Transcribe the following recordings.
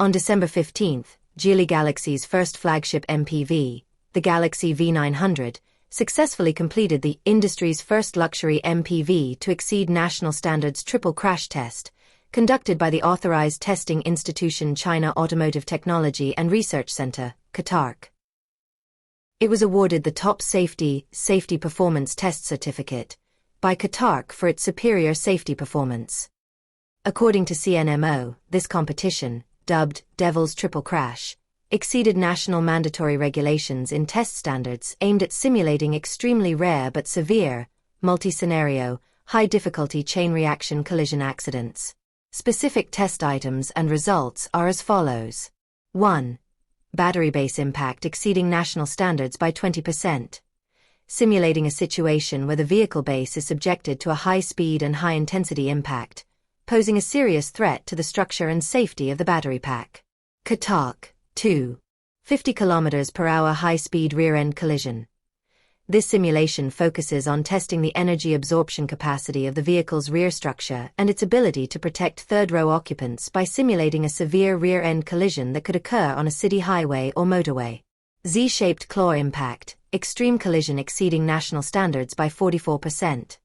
On December 15, Geely Galaxy's first flagship MPV, the Galaxy V900, successfully completed the industry's first luxury MPV to exceed national standards triple crash test, conducted by the authorized testing institution China Automotive Technology and Research Center, CATARC. It was awarded the top safety performance test certificate by CATARC for its superior safety performance. According to CNMO, this competition, dubbed Devil's Triple Crash, exceeded national mandatory regulations in test standards aimed at simulating extremely rare but severe, multi-scenario, high-difficulty chain reaction collision accidents. Specific test items and results are as follows. 1. Battery base impact exceeding national standards by 20%. Simulating a situation where the vehicle base is subjected to a high-speed and high-intensity impact, posing a serious threat to the structure and safety of the battery pack. CATARC. 2. 50 km per hour high-speed rear-end collision. This simulation focuses on testing the energy absorption capacity of the vehicle's rear structure and its ability to protect third-row occupants by simulating a severe rear-end collision that could occur on a city highway or motorway. Z-shaped claw impact, extreme collision exceeding national standards by 44%.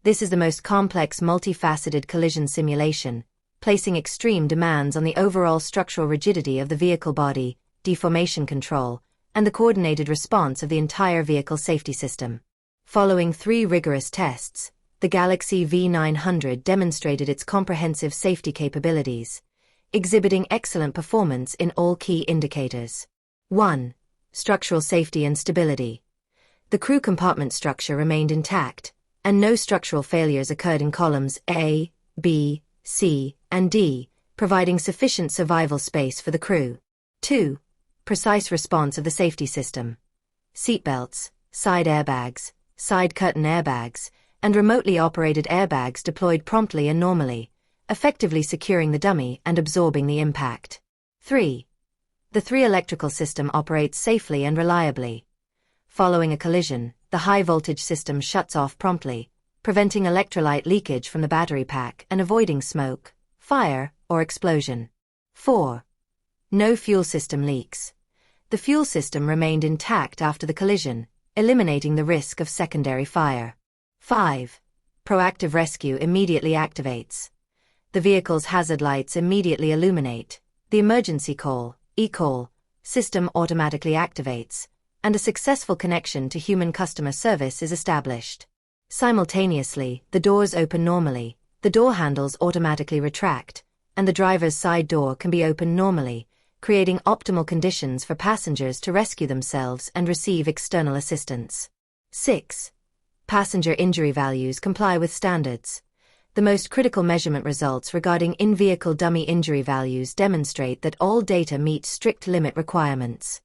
This is the most complex multifaceted collision simulation, placing extreme demands on the overall structural rigidity of the vehicle body, deformation control, and the coordinated response of the entire vehicle safety system. Following 3 rigorous tests, the Galaxy V900 demonstrated its comprehensive safety capabilities, exhibiting excellent performance in all key indicators. 1. Structural safety and stability. The crew compartment structure remained intact, and no structural failures occurred in columns A, B, C, and D, providing sufficient survival space for the crew. 2. Precise response of the safety system. Seatbelts, side airbags, side curtain airbags, and remotely operated airbags deployed promptly and normally, effectively securing the dummy and absorbing the impact. 3. The 3 electrical system operates safely and reliably. Following a collision, the high-voltage system shuts off promptly, preventing electrolyte leakage from the battery pack and avoiding smoke, fire, or explosion. 4. No fuel system leaks. The fuel system remained intact after the collision, eliminating the risk of secondary fire. 5. Proactive rescue immediately activates. The vehicle's hazard lights immediately illuminate, the emergency call, e-call, system automatically activates, and a successful connection to human customer service is established. Simultaneously, the doors open normally, the door handles automatically retract, and the driver's side door can be opened normally, creating optimal conditions for passengers to rescue themselves and receive external assistance. 6. Passenger injury values comply with standards. The most critical measurement results regarding in-vehicle dummy injury values demonstrate that all data meet strict limit requirements.